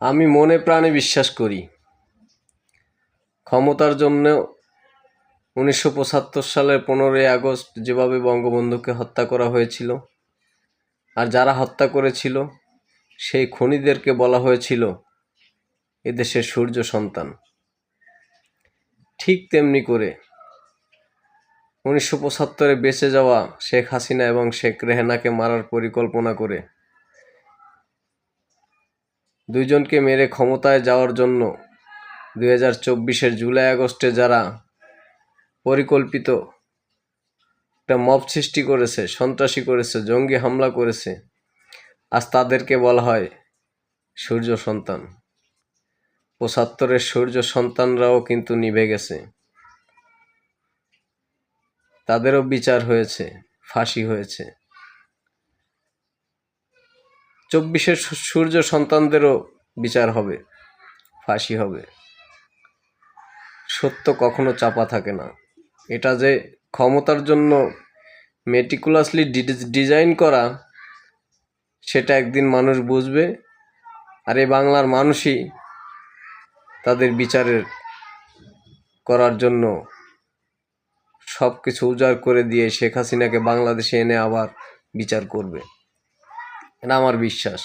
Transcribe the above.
আমি মনে প্রাণে বিশ্বাস করি ক্ষমতার জন্য 1975 সালের 15ই আগস্ট যেভাবে বঙ্গবন্ধুকে হত্যা করা হয়েছিল, আর যারা হত্যা করেছিল সেই খুনিদেরকে বলা হয়েছিল এদেশের সূর্য সন্তান। ঠিক তেমনি করে 1975-এ বেঁচে যাওয়া শেখ হাসিনা এবং শেখ রেহানাকে মারার পরিকল্পনা করে দুইজনকে মেরে ক্ষমতায় যাওয়ার জন্য 2024-এর জুলাই আগস্টে যারা পরিকল্পিত একটা মব সৃষ্টি করেছে, সন্ত্রাসী করেছে, জঙ্গি হামলা করেছে, আজ তাদেরকে বলা হয় সূর্য সন্তান। 75-এর সূর্য সন্তানরাও কিন্তু নিভে গেছে, তাদেরও বিচার হয়েছে, ফাঁসি হয়েছে। 24-এর সূর্য সন্তানদেরও বিচার হবে, ফাঁসি হবে। সত্য কখনো চাপা থাকে না। এটা যে ক্ষমতার জন্য মেটিকুলাসলি ডিজাইন করা, সেটা একদিন মানুষ বুঝবে, আর এই বাংলার মানুষই তাদের বিচারের করার জন্য সব কিছু উজাড় করে দিয়ে শেখ হাসিনাকে বাংলাদেশে এনে আবার বিচার করবে। এটা আমার বিশ্বাস।